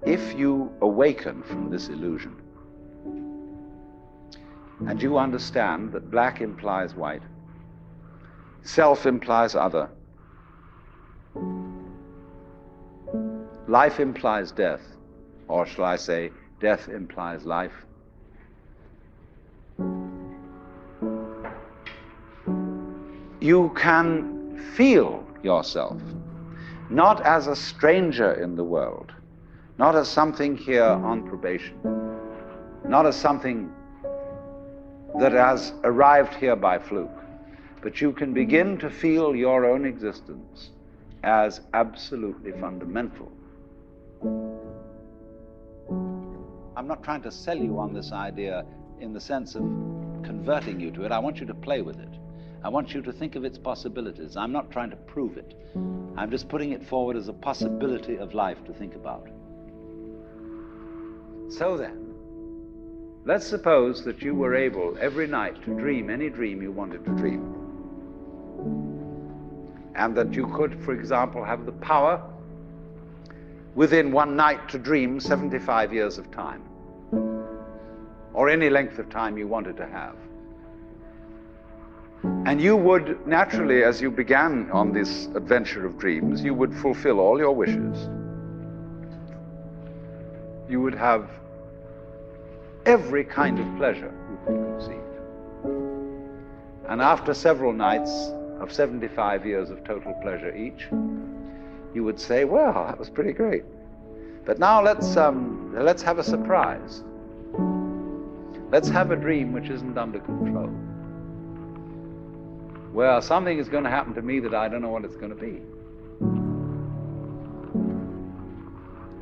if you awaken from this illusion, and you understand that black implies white, self implies other, life implies death, or shall I say, death implies life, you can feel yourself not as a stranger in the world, not as something here on probation, not as something that has arrived here by fluke, but you can begin to feel your own existence as absolutely fundamental. I'm not trying to sell you on this idea in the sense of converting you to it. I want you to play with it. I want you to think of its possibilities. I'm not trying to prove it. I'm just putting it forward as a possibility of life to think about. So then, let's suppose that you were able every night to dream any dream you wanted to dream. And that you could, for example, have the power within one night to dream 75 years of time, or any length of time you wanted to have. And you would naturally, as you began on this adventure of dreams, you would fulfill all your wishes. You would have every kind of pleasure you could conceive. And after several nights of 75 years of total pleasure each, you would say, well, that was pretty great. But now let's have a surprise. Let's have a dream which isn't under control. Well, something is going to happen to me that I don't know what it's going to be.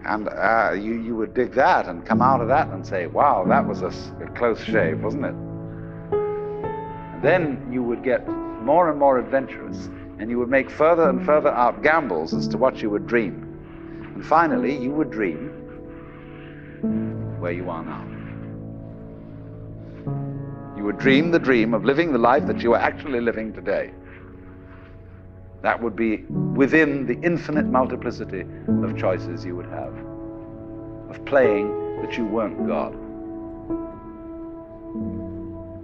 And you would dig that and come out of that and say, wow, that was a close shave, wasn't it? And then you would get more and more adventurous, and you would make further and further out gambles as to what you would dream. And finally, you would dream where you are now. You would dream the dream of living the life that you are actually living today. That would be within the infinite multiplicity of choices you would have, of playing that you weren't God.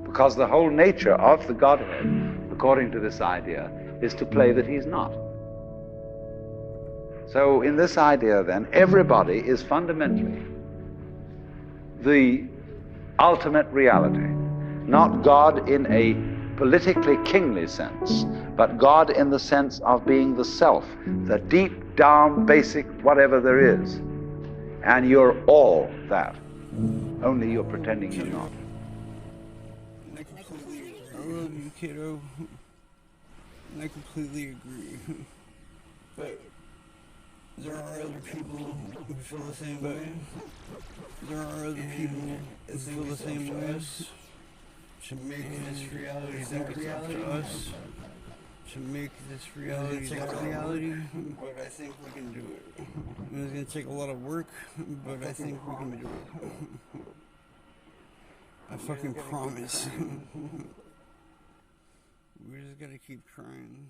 Because the whole nature of the Godhead, according to this idea, is to play that he's not. So in this idea then, everybody is fundamentally the ultimate reality. Not God in a politically kingly sense, but God in the sense of being the self, the deep down basic whatever there is. And you're all that. Only you're pretending you're not. I love you, kiddo. And I completely agree. But there are other people who feel the same way. There are other people who feel the same way. To make this reality that reality to us, to make this reality that reality, but I think we can do it. And it's going to take a lot of work, but I think we can do it. I fucking promise. We just got to keep trying.